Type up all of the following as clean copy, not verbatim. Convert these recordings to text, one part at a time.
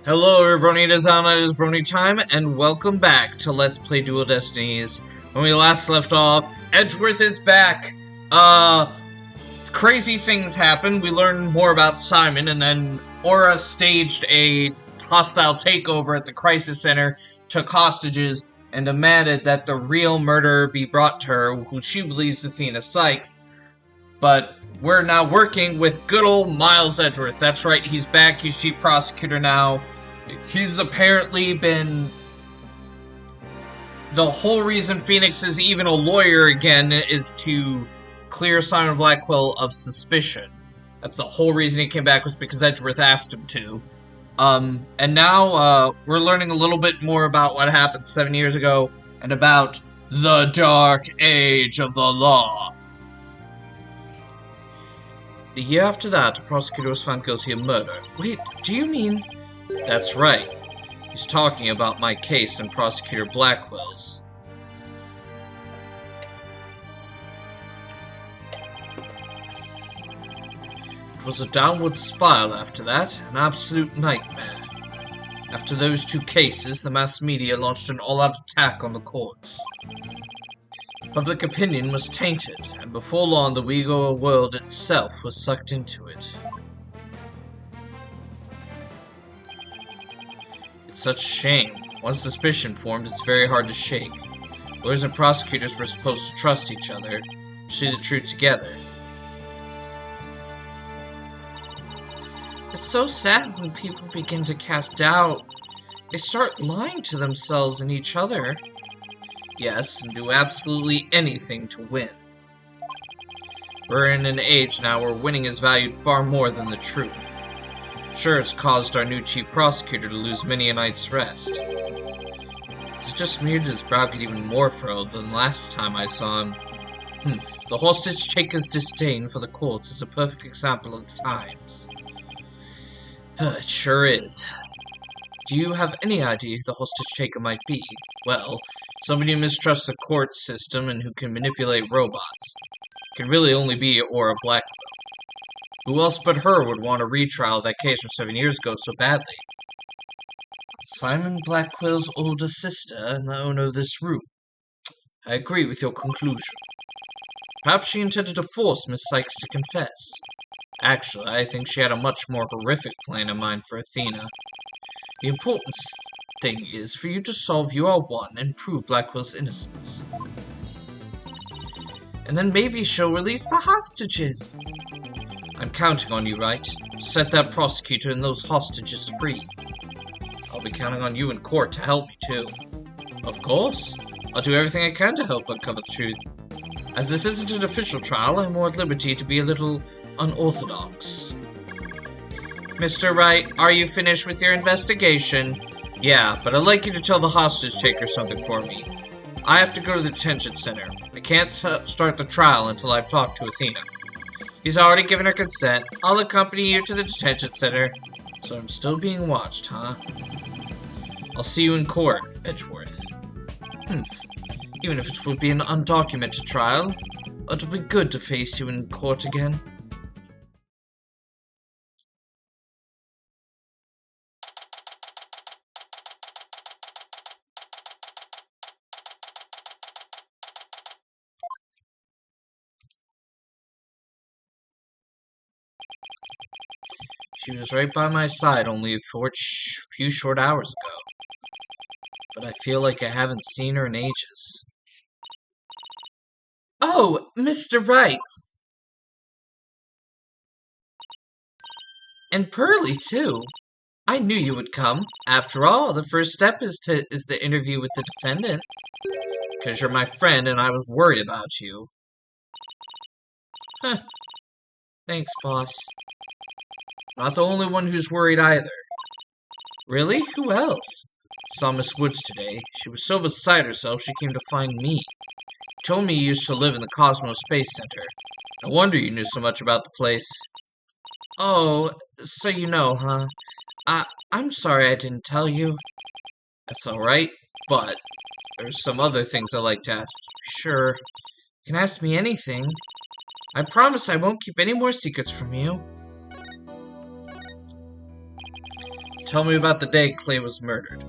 Hello everybody, it is Athena, it is Brony time, and welcome back to Let's Play Dual Destinies. When we last left off, Edgeworth is back. Crazy things happened. We learned more about Simon, and then Aura staged a hostile takeover at the Crisis Center, took hostages, and demanded that the real murderer be brought to her, who she believes is Athena Sykes. But we're now working with good old Miles Edgeworth. That's right, he's back, he's chief prosecutor now. He's apparently been... The whole reason Phoenix is even a lawyer again is to clear Simon Blackwell of suspicion. That's the whole reason he came back, was because Edgeworth asked him to. And now, we're learning a little bit more about what happened 7 years ago, and about the Dark Age of the Law. The year after that, the prosecutor was found guilty of murder. Wait, do you mean... That's right. He's talking about my case and Prosecutor Blackwell's. It was a downward spiral after that, an absolute nightmare. After those two cases, the mass media launched an all-out attack on the courts. Public opinion was tainted, and before long the legal world itself was sucked into it. It's such a shame. Once suspicion formed, it's very hard to shake. Lawyers and prosecutors were supposed to trust each other, see the truth together. It's so sad when people begin to cast doubt. They start lying to themselves and each other. Yes, and do absolutely anything to win. We're in an age now where winning is valued far more than the truth. Sure, it's caused our new chief prosecutor to lose many a night's rest. It's just made his brow get even more furrowed than last time I saw him. The hostage taker's disdain for the courts is a perfect example of the times. It sure is. Do you have any idea who the hostage taker might be? Well, somebody who mistrusts the court system and who can manipulate robots. It can really only be Aura Blackwell. Who else but her would want a retrial of that case from 7 years ago so badly? Simon Blackwell's older sister and the owner of this room. I agree with your conclusion. Perhaps she intended to force Miss Sykes to confess. Actually, I think she had a much more horrific plan in mind for Athena. The important thing is for you to solve UR1 and prove Blackwell's innocence. And then maybe she'll release the hostages. I'm counting on you, right? To set that prosecutor and those hostages free. I'll be counting on you in court to help me, too. Of course. I'll do everything I can to help uncover the truth. As this isn't an official trial, I'm more at liberty to be a little unorthodox. Mr. Wright, are you finished with your investigation? Yeah, but I'd like you to tell the hostage taker something for me. I have to go to the detention center. I can't start the trial until I've talked to Athena. He's already given her consent. I'll accompany you to the detention center. So I'm still being watched, huh? I'll see you in court, Edgeworth. Even if it would be an undocumented trial, it'll be good to face you in court again. She was right by my side only a few short hours ago. But I feel like I haven't seen her in ages. Oh, Mr. Wright! And Pearly, too. I knew you would come. After all, the first step is the interview with the defendant. Because you're my friend and I was worried about you. Huh. Thanks, boss. Not the only one who's worried either. Really? Who else? Saw Miss Woods today. She was so beside herself she came to find me. Told me you used to live in the Cosmos Space Center. No wonder you knew so much about the place. Oh, so you know, huh? I'm sorry I didn't tell you. That's alright, but there's some other things I'd like to ask you. Sure. You can ask me anything. I promise I won't keep any more secrets from you. Tell me about the day Clay was murdered.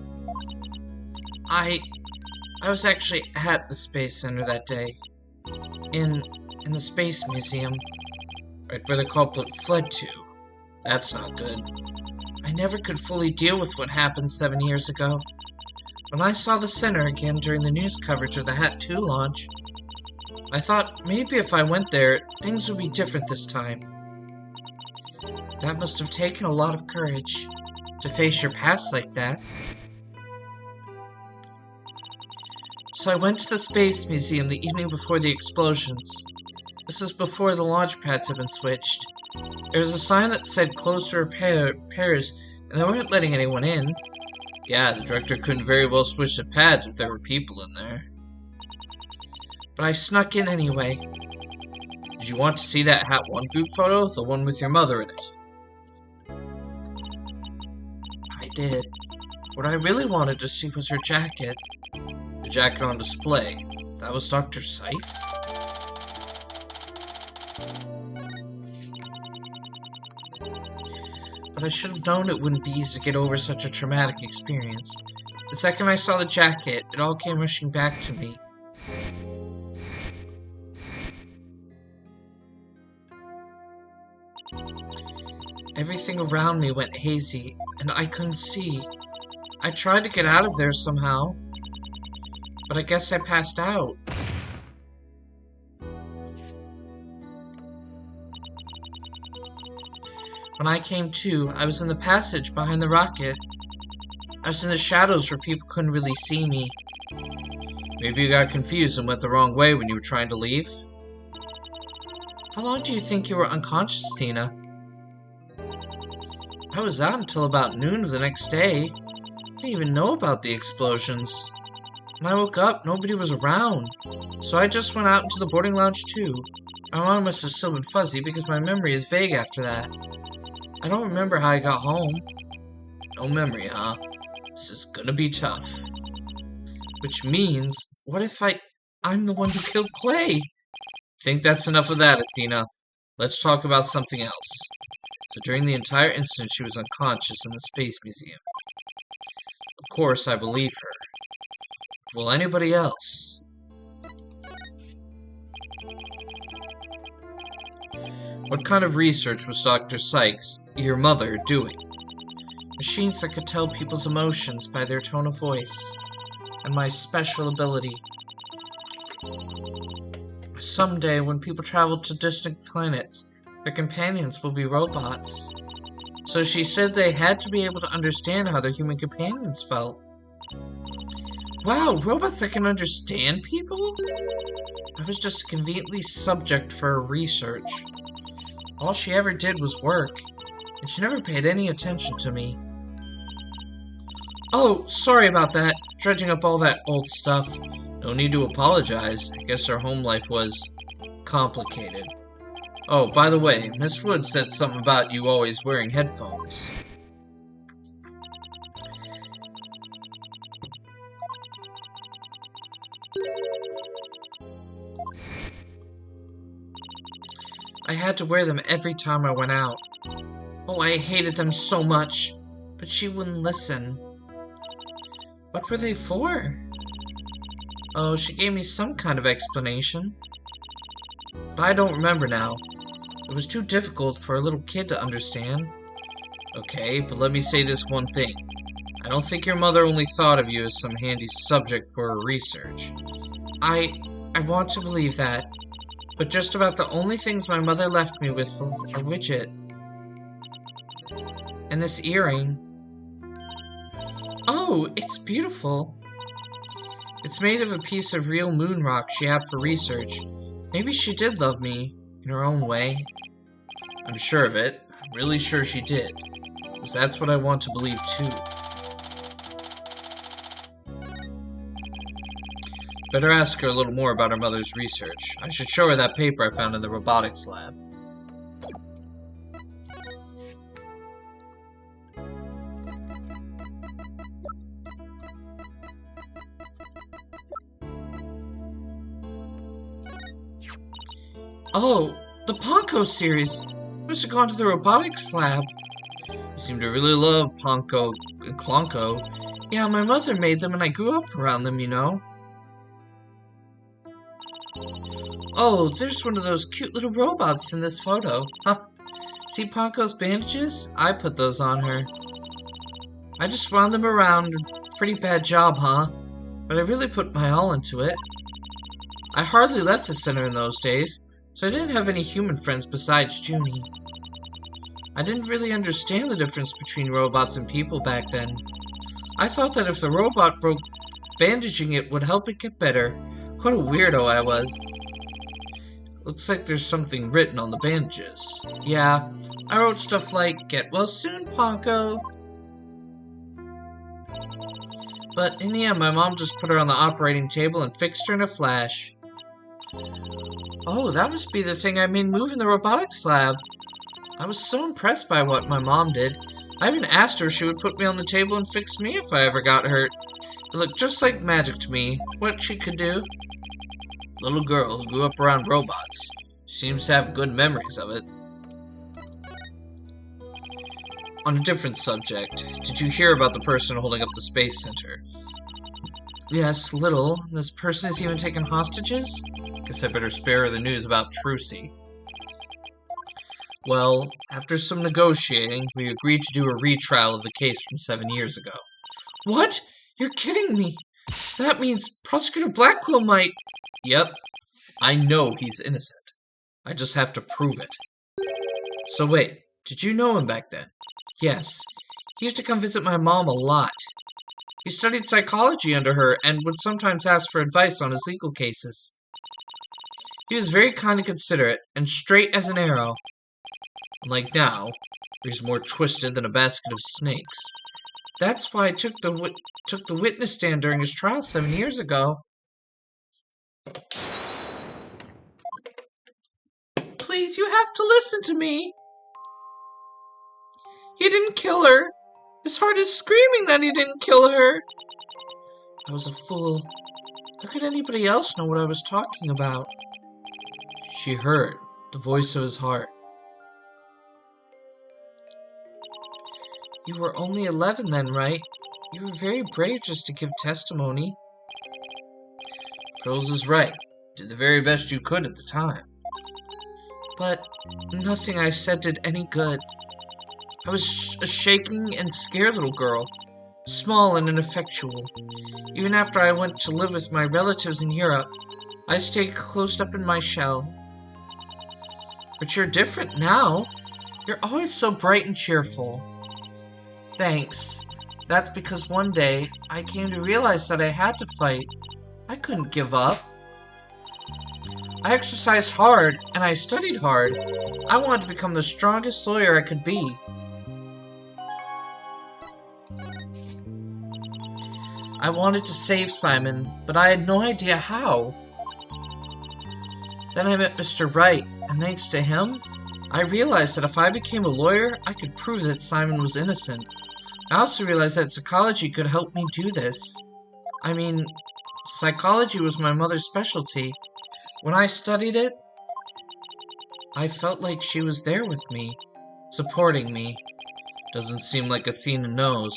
I was actually at the Space Center that day. In the Space Museum. Right where the culprit fled to. That's not good. I never could fully deal with what happened 7 years ago. When I saw the center again during the news coverage of the Hat 2 launch, I thought maybe if I went there, things would be different this time. That must have taken a lot of courage, to face your past like that. So I went to the Space Museum the evening before the explosions. This is before the launch pads had been switched. There was a sign that said closed to repairs, and they weren't letting anyone in. Yeah, the director couldn't very well switch the pads if there were people in there. But I snuck in anyway. Did you want to see that Hat 1 group photo? The one with your mother in it? I did. What I really wanted to see was her jacket. The jacket on display. That was Dr. Sykes? But I should have known it wouldn't be easy to get over such a traumatic experience. The second I saw the jacket, it all came rushing back to me. Everything around me went hazy, and I couldn't see. I tried to get out of there somehow, but I guess I passed out. When I came to, I was in the passage behind the rocket. I was in the shadows where people couldn't really see me. Maybe you got confused and went the wrong way when you were trying to leave? How long do you think you were unconscious, Athena? I was out until about noon of the next day. I didn't even know about the explosions. When I woke up, nobody was around. So I just went out into the boarding lounge too. My mind must have still been fuzzy because my memory is vague after that. I don't remember how I got home. No memory, huh? This is gonna be tough. Which means, what if I'm the one who killed Clay? Think that's enough of that, Athena. Let's talk about something else. So during the entire incident, she was unconscious in the Space Museum. Of course, I believe her. Will anybody else? What kind of research was Dr. Sykes, your mother, doing? Machines that could tell people's emotions by their tone of voice, and my special ability. Someday, when people travel to distant planets, their companions will be robots. So she said they had to be able to understand how their human companions felt. Wow, robots that can understand people? I was just a conveniently subject for her research. All she ever did was work, and she never paid any attention to me. Oh, sorry about that, dredging up all that old stuff. No need to apologize. I guess her home life was complicated. Oh, by the way, Miss Wood said something about you always wearing headphones. I had to wear them every time I went out. Oh, I hated them so much, but she wouldn't listen. What were they for? Oh, she gave me some kind of explanation. But I don't remember now. It was too difficult for a little kid to understand. Okay, but let me say this one thing. I don't think your mother only thought of you as some handy subject for her research. I want to believe that. But just about the only things my mother left me with were a widget. And this earring. Oh, it's beautiful. It's made of a piece of real moon rock she had for research. Maybe she did love me, in her own way. I'm sure of it. I'm really sure she did. Because that's what I want to believe too. Better ask her a little more about her mother's research. I should show her that paper I found in the robotics lab. Oh, the Ponko series. Must have gone to the robotics lab. You seem to really love Ponko and Klonko. Yeah, my mother made them and I grew up around them, you know. Oh, there's one of those cute little robots in this photo. Huh. See Ponko's bandages? I put those on her. I just wound them around. Pretty bad job, huh? But I really put my all into it. I hardly left the center in those days, so I didn't have any human friends besides Junie. I didn't really understand the difference between robots and people back then. I thought that if the robot broke, bandaging it would help it get better. What a weirdo I was. Looks like there's something written on the bandages. Yeah, I wrote stuff like, "Get well soon, Ponko." But in the end, my mom just put her on the operating table and fixed her in a flash. Oh, that must be the thing I made move in the robotics lab. I was so impressed by what my mom did. I even asked her if she would put me on the table and fix me if I ever got hurt. It looked just like magic to me, what she could do. Little girl who grew up around robots. She seems to have good memories of it. On a different subject, did you hear about the person holding up the Space Center? Yes, little. This person is even taking hostages? Guess I better spare her the news about Trucy. Well, after some negotiating, we agreed to do a retrial of the case from 7 years ago. What? You're kidding me! So that means Prosecutor Blackwell might... Yep. I know he's innocent. I just have to prove it. So wait, did you know him back then? Yes. He used to come visit my mom a lot. He studied psychology under her and would sometimes ask for advice on his legal cases. He was very kind and considerate, and straight as an arrow. Unlike now, he's more twisted than a basket of snakes. That's why I took the witness stand during his trial 7 years ago. Please, you have to listen to me. He didn't kill her. His heart is screaming that he didn't kill her. I was a fool. How could anybody else know what I was talking about? She heard the voice of his heart. You were only 11 then, right? You were very brave just to give testimony. Pearls is right. Did the very best you could at the time. But nothing I said did any good. I was a shaking and scared little girl, small and ineffectual. Even after I went to live with my relatives in Europe, I stayed closed up in my shell. But you're different now. You're always so bright and cheerful. Thanks. That's because one day I came to realize that I had to fight. I couldn't give up. I exercised hard and I studied hard. I wanted to become the strongest lawyer I could be. I wanted to save Simon, but I had no idea how. Then I met Mr. Wright, and thanks to him, I realized that if I became a lawyer, I could prove that Simon was innocent. I also realized that psychology could help me do this. I mean, psychology was my mother's specialty. When I studied it, I felt like she was there with me, supporting me. Doesn't seem like Athena knows.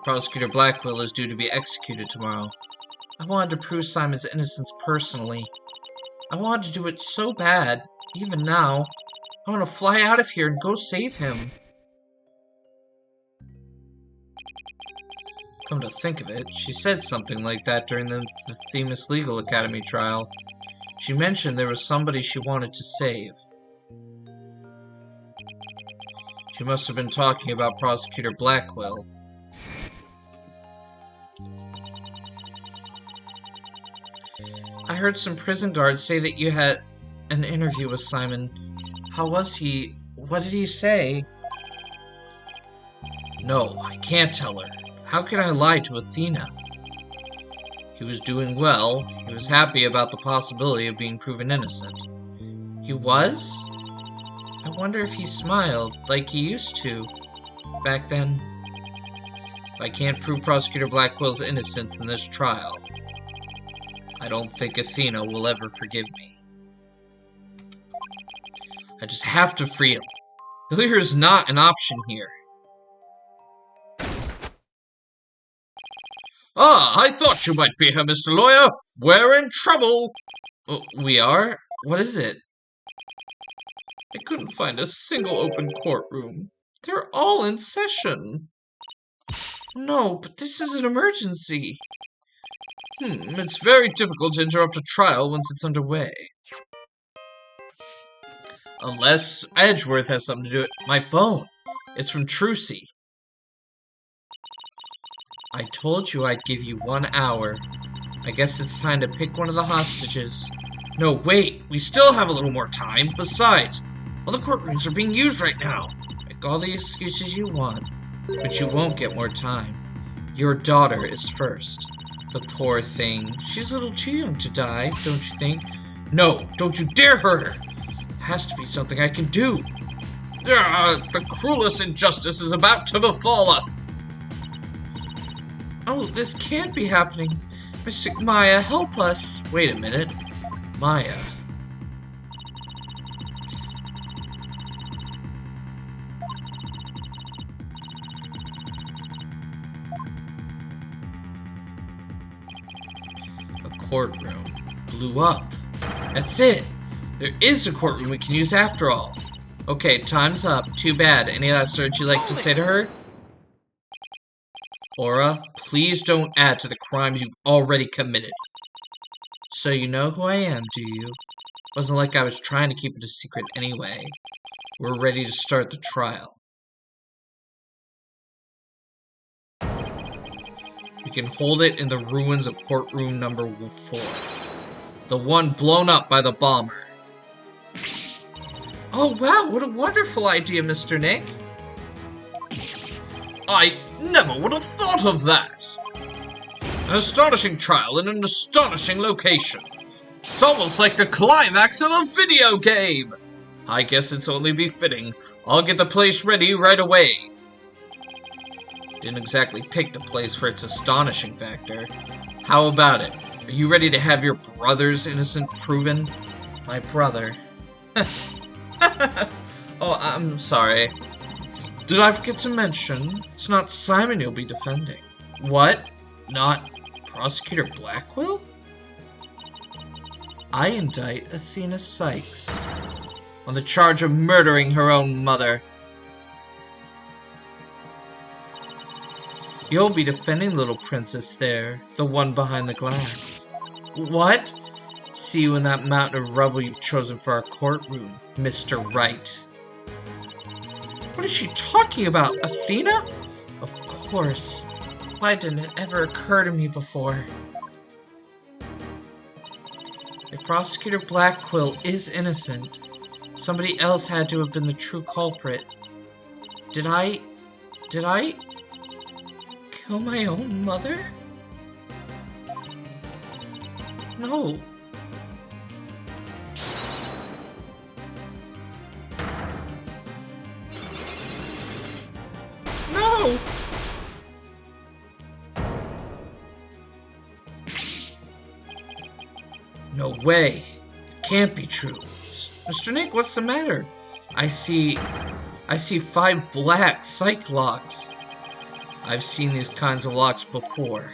Prosecutor Blackwell is due to be executed tomorrow. I wanted to prove Simon's innocence personally. I wanted to do it so bad, even now. I want to fly out of here and go save him. Come to think of it, she said something like that during the Themis Legal Academy trial. She mentioned there was somebody she wanted to save. She must have been talking about Prosecutor Blackwell. I heard some prison guards say that you had an interview with Simon. How was he? What did he say? No, I can't tell her. How can I lie to Athena? He was doing well. He was happy about the possibility of being proven innocent. He was? I wonder if he smiled like he used to back then. If I can't prove Prosecutor Blackwell's innocence in this trial, I don't think Athena will ever forgive me. I just have to free him. Failure is not an option here. Ah, I thought you might be here, Mr. Lawyer. We're in trouble. Oh, we are? What is it? I couldn't find a single open courtroom. They're all in session. No, but this is an emergency. It's very difficult to interrupt a trial once it's underway. Unless Edgeworth has something to do with it. My phone. It's from Trilogy. I told you I'd give you 1 hour. I guess it's time to pick one of the hostages. No, wait. We still have a little more time. Besides, all the courtrooms are being used right now. Make all the excuses you want, but you won't get more time. Your daughter is first. The poor thing. She's a little too young to die, don't you think? No, don't you dare hurt her. Has to be something I can do. The cruelest injustice is about to befall us. Oh, this can't be happening. Mr. Maya, help us. Wait a minute. Maya. A courtroom. Blew up. That's it. There is a courtroom we can use after all. Okay, time's up. Too bad. Any last words you'd like to say to her? Aura, please don't add to the crimes you've already committed. So you know who I am, do you? Wasn't like I was trying to keep it a secret anyway. We're ready to start the trial. We can hold it in the ruins of courtroom number 4. The one blown up by the bomber. Oh wow, what a wonderful idea, Mr. Nick. I never would have thought of that. An astonishing trial in an astonishing location. It's almost like the climax of a video game. I guess it's only befitting. I'll get the place ready right away. Didn't exactly pick the place for its astonishing factor. How about it? Are you ready to have your brother's innocence proven? My brother. Oh, I'm sorry. Did I forget to mention, it's not Simon you'll be defending. What? Not Prosecutor Blackwell? I indict Athena Sykes on the charge of murdering her own mother. You'll be defending little princess there, the one behind the glass. What? See you in that mountain of rubble you've chosen for our courtroom, Mr. Wright. What is she talking about? Athena? Of course. Why didn't it ever occur to me before? If Prosecutor Blackquill is innocent, somebody else had to have been the true culprit. Did I kill my own mother? No. No! No way. It can't be true. Mr. Nick, what's the matter? I see 5 black psych locks. I've seen these kinds of locks before.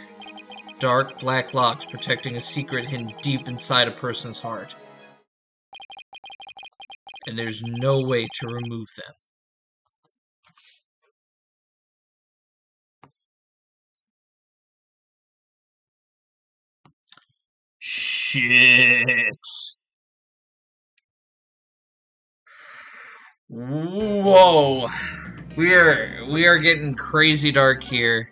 Dark black locks protecting a secret hidden deep inside a person's heart. And there's no way to remove them. Shit. Whoa. We are getting crazy dark here.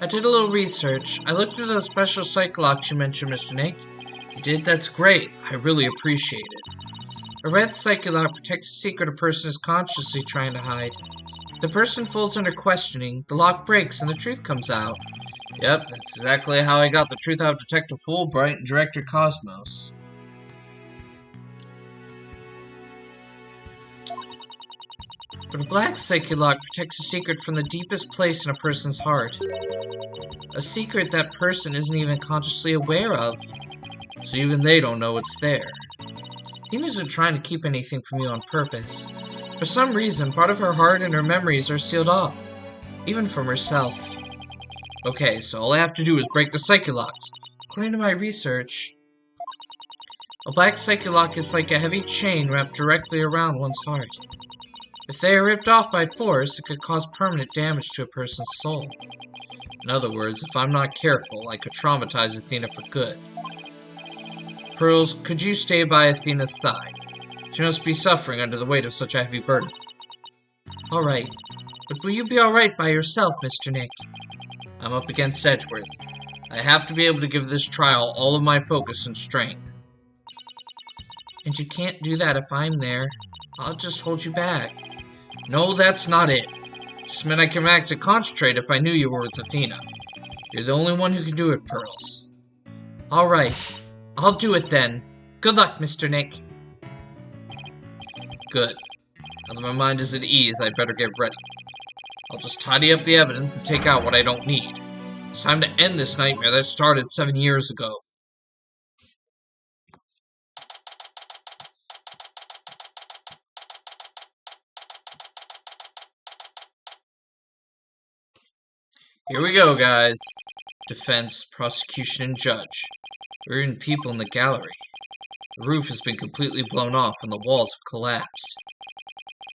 I did a little research. I looked through those special psych locks you mentioned, Mr. Nick. You did? That's great. I really appreciate it. A red psychic lock protects a secret a person is consciously trying to hide. If the person folds under questioning, the lock breaks and the truth comes out. Yep, that's exactly how I got the truth out of Detective Fulbright and Director Cosmos. But a black psychic lock protects a secret from the deepest place in a person's heart. A secret that person isn't even consciously aware of. So even they don't know it's there. Athena isn't trying to keep anything from you on purpose. For some reason, part of her heart and her memories are sealed off. Even from herself. Okay, so all I have to do is break the psychic locks. According to my research, a black psychic lock is like a heavy chain wrapped directly around one's heart. If they are ripped off by force, it could cause permanent damage to a person's soul. In other words, if I'm not careful, I could traumatize Athena for good. Pearls, could you stay by Athena's side? She must be suffering under the weight of such a heavy burden. Alright, but will you be alright by yourself, Mr. Nick? I'm up against Edgeworth. I have to be able to give this trial all of my focus and strength. And you can't do that if I'm there. I'll just hold you back. No, that's not it. Just meant I can max to concentrate if I knew you were with Athena. You're the only one who can do it, Pearls. Alright, I'll do it then. Good luck, Mr. Nick. Good. Now that my mind is at ease, I'd better get ready. I'll just tidy up the evidence and take out what I don't need. It's time to end this nightmare that started 7 years ago. Here we go, guys. Defense, prosecution, and judge. There are even people in the gallery. The roof has been completely blown off and the walls have collapsed.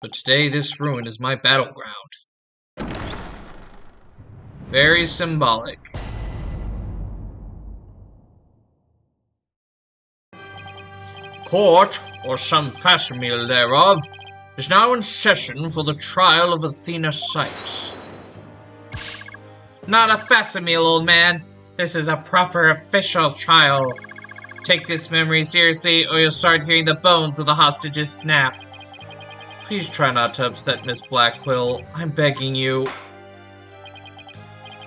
But today, this ruin is my battleground. Very symbolic. Court, or some facsimile thereof, is now in session for the trial of Athena Sykes. Not a facsimile, old man. This is a proper official trial. Take this memory seriously, or you'll start hearing the bones of the hostages snap. Please try not to upset Miss Blackquill. I'm begging you.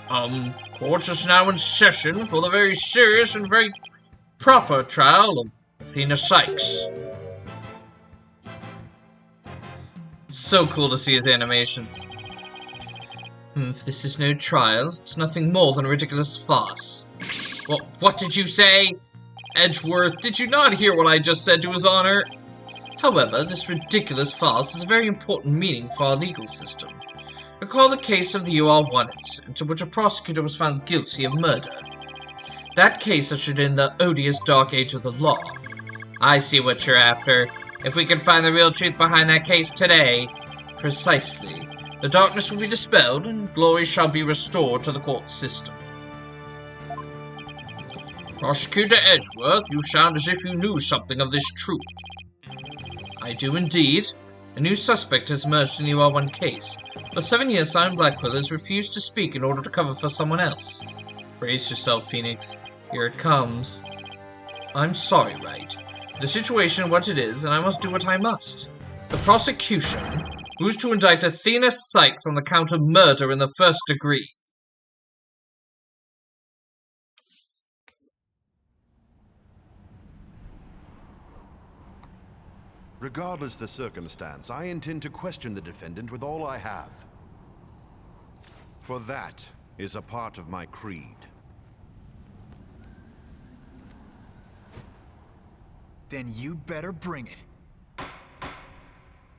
Court is now in session for the very serious and very proper trial of Athena Sykes. So cool to see his animations. If this is no trial, it's nothing more than a ridiculous farce. Well, what did you say? Edgeworth, did you not hear what I just said to his honor? However, this ridiculous farce has a very important meaning for our legal system. Recall the case of the UR1 incident, in which a prosecutor was found guilty of murder. That case ushered in the odious dark age of the law. I see what you're after. If we can find the real truth behind that case today, precisely, the darkness will be dispelled and glory shall be restored to the court system. Prosecutor Edgeworth, you sound as if you knew something of this truth. I do indeed. A new suspect has emerged in the UR1 case. For 7 years, Simon Blackquill has refused to speak in order to cover for someone else. Brace yourself, Phoenix. Here it comes. I'm sorry, Wright. The situation is what it is, and I must do what I must. The prosecution moves to indict Athena Sykes on the count of murder in the first degree. Regardless the circumstance, I intend to question the defendant with all I have. For that is a part of my creed. Then you'd better bring it.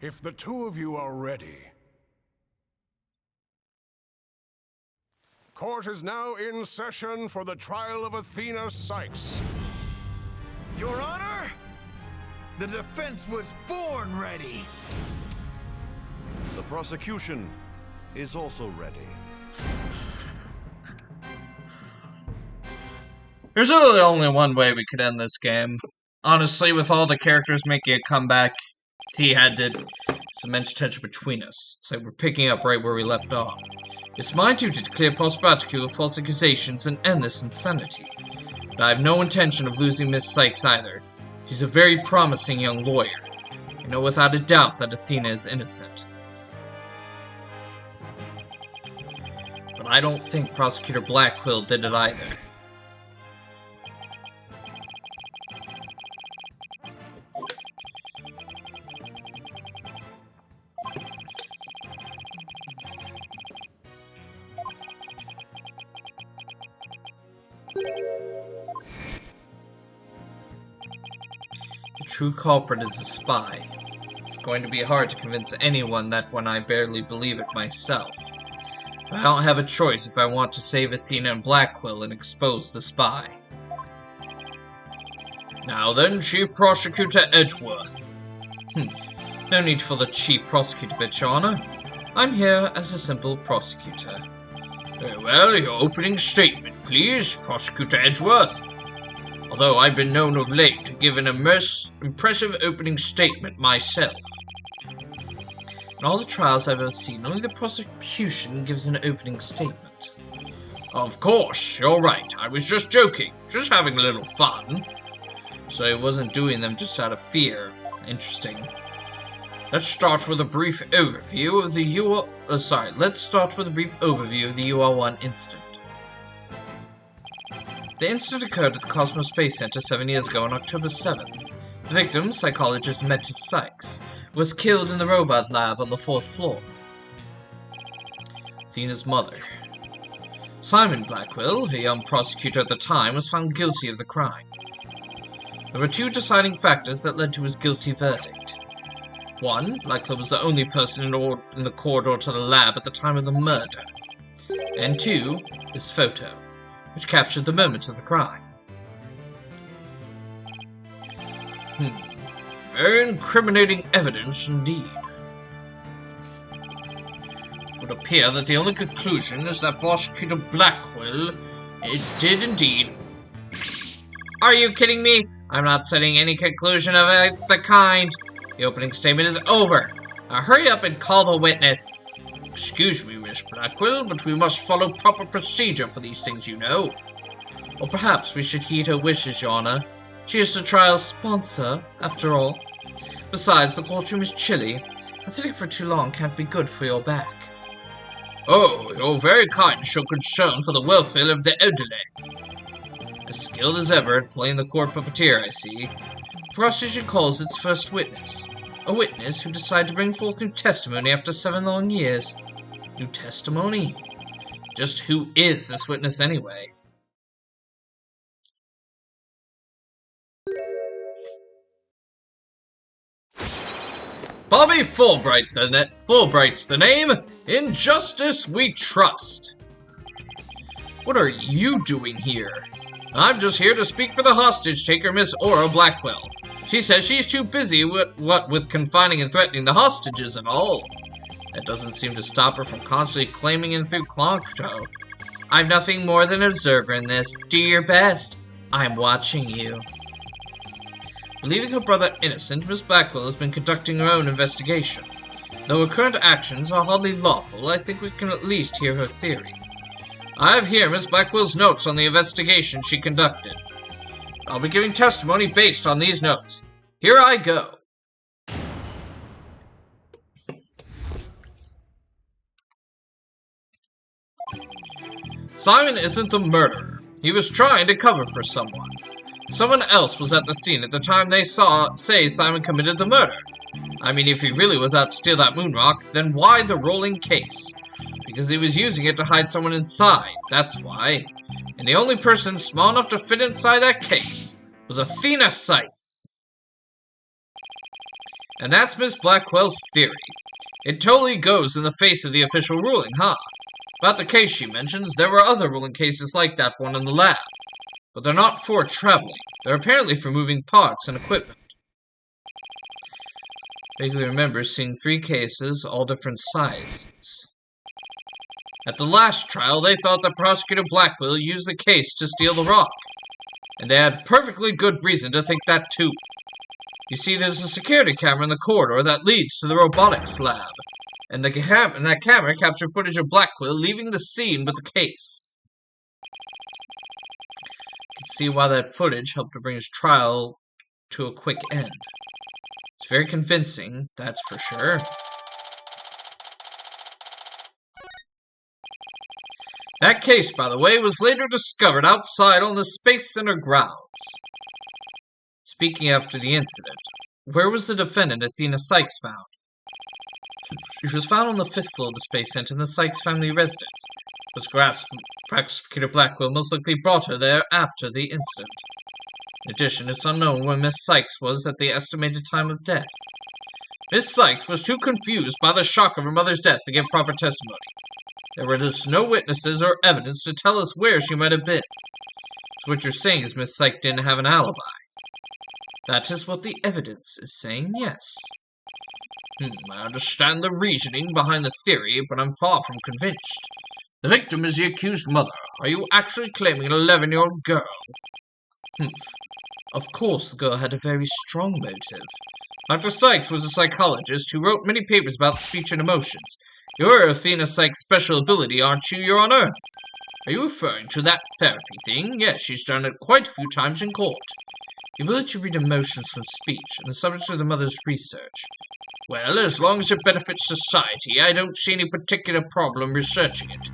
If the two of you are ready. Court is now in session for the trial of Athena Sykes. Your Honor, the defense was born ready. The prosecution is also ready. There's really only one way we could end this game. Honestly, with all the characters making a comeback, he had to cement tension between us. It's like we're picking up right where we left off. It's my duty to clear Postbaticu of false accusations and end this insanity. But I have no intention of losing Miss Sykes either. She's a very promising young lawyer. I know without a doubt that Athena is innocent. But I don't think Prosecutor Blackquill did it either. The true culprit is a spy. It's going to be hard to convince anyone that when I barely believe it myself. But I don't have a choice if I want to save Athena and Blackquill and expose the spy. Now then, Chief Prosecutor Edgeworth. No need for the Chief Prosecutor bit, Your Honor. I'm here as a simple prosecutor. Very well, your opening statement, please, Prosecutor Edgeworth. Although I've been known of late to give an impressive opening statement myself. In all the trials I've ever seen, only the prosecution gives an opening statement. Of course, you're right. I was just joking. Just having a little fun. So he wasn't doing them just out of fear. Interesting. Let's start with a brief overview of the Let's start with a brief overview of the UR1 incident. The incident occurred at the Cosmos Space Center 7 years ago on October 7th. The victim, psychologist Metis Sykes, was killed in the robot lab on the 4th floor. Athena's mother. Simon Blackquill, a young prosecutor at the time, was found guilty of the crime. There were two deciding factors that led to his guilty verdict. One, Blackquill was the only person in the corridor to the lab at the time of the murder. And two, his photo, which captured the moment of the crime. Very incriminating evidence indeed. It would appear that the only conclusion is that Prosecutor Blackquill did indeed. Are you kidding me? I'm not setting any conclusion of the kind. The opening statement is over. Now hurry up and call the witness. Excuse me, Miss Blackquill, but we must follow proper procedure for these things, you know. Or perhaps we should heed her wishes, Your Honor. She is the trial's sponsor, after all. Besides, the courtroom is chilly, and sitting for too long can't be good for your back. Oh, you're very kind to show concern for the welfare of the elderly. As skilled as ever at playing the court puppeteer, I see. The prosecution calls its first witness. A witness who decided to bring forth new testimony after 7 long years. New testimony? Just who is this witness anyway? Bobby Fulbright's the name. In justice we trust. What are you doing here? I'm just here to speak for the hostage taker, Miss Aura Blackquill. She says she's too busy with confining and threatening the hostages and all. That doesn't seem to stop her from constantly claiming in through Clonkto. I'm nothing more than an observer in this. Do your best. I'm watching you. Believing her brother innocent, Miss Blackquill has been conducting her own investigation. Though her current actions are hardly lawful, I think we can at least hear her theory. I have here Miss Blackwell's notes on the investigation she conducted. I'll be giving testimony based on these notes. Here I go. Simon isn't the murderer. He was trying to cover for someone. Someone else was at the scene at the time they say Simon committed the murder. I mean, if he really was out to steal that moon rock, then why the rolling case? Because he was using it to hide someone inside, that's why. And the only person small enough to fit inside that case was Athena Sykes. And that's Miss Blackwell's theory. It totally goes in the face of the official ruling, huh? About the case she mentions, there were other ruling cases like that one in the lab. But they're not for traveling. They're apparently for moving parts and equipment. Vaguely remember seeing 3 cases, all different sizes. At the last trial, they thought that Prosecutor Blackquill used the case to steal the rock. And they had perfectly good reason to think that too. You see, there's a security camera in the corridor that leads to the robotics lab. And that camera captured footage of Blackquill leaving the scene with the case. You can see why that footage helped to bring his trial to a quick end. It's very convincing, that's for sure. That case, by the way, was later discovered outside on the Space Center grounds. Speaking after the incident, where was the defendant Athena Sykes found? She was found on the 5th floor of the Space Center in the Sykes family residence. It was Prosecutor Blackwell most likely brought her there after the incident. In addition, it's unknown where Miss Sykes was at the estimated time of death. Miss Sykes was too confused by the shock of her mother's death to give proper testimony. There were just no witnesses or evidence to tell us where she might have been. So what you're saying is Miss Sykes didn't have an alibi. That is what the evidence is saying, yes. I understand the reasoning behind the theory, but I'm far from convinced. The victim is the accused mother. Are you actually claiming an 11-year-old girl? Of course, the girl had a very strong motive. Dr. Sykes was a psychologist who wrote many papers about speech and emotions. You're Athena Sykes' special ability, aren't you, Your Honor? Are you referring to that therapy thing? Yes, she's done it quite a few times in court. The ability to read emotions from speech, and the subject of the mother's research. Well, as long as it benefits society, I don't see any particular problem researching it.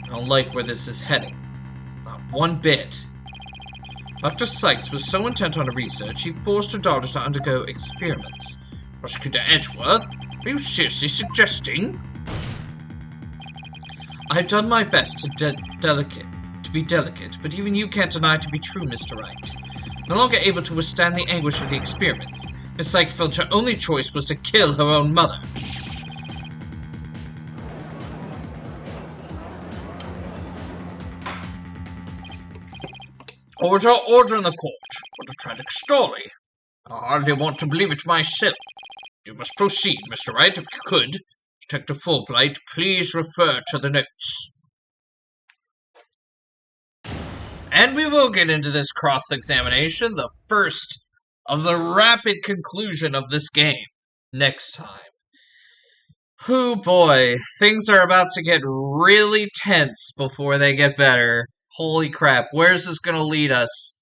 I don't like where this is heading. Not one bit. Dr. Sykes was so intent on her research, he forced her daughters to undergo experiments. Prosecutor Edgeworth, are you seriously suggesting? I've done my best to be delicate, but even you can't deny it to be true, Mr. Wright. No longer able to withstand the anguish of the experiments, Miss Sykes felt her only choice was to kill her own mother. Order in the court. What a tragic story. I hardly want to believe it myself. You must proceed, Mr. Wright, if you could. Detective Fulbright, please refer to the notes. And we will get into this cross-examination, the first of the rapid conclusion of this game, next time. Whew, boy, things are about to get really tense before they get better. Holy crap, where's this gonna lead us?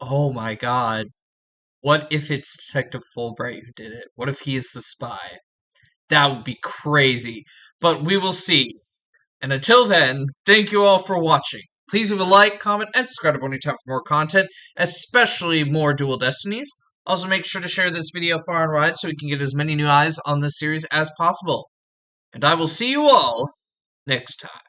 Oh my god. What if it's Detective Fulbright who did it? What if he's the spy? That would be crazy. But we will see. And until then, thank you all for watching. Please leave a like, comment, and subscribe to Bonnie Time for more content, especially more Dual Destinies. Also, make sure to share this video far and wide so we can get as many new eyes on this series as possible. And I will see you all next time.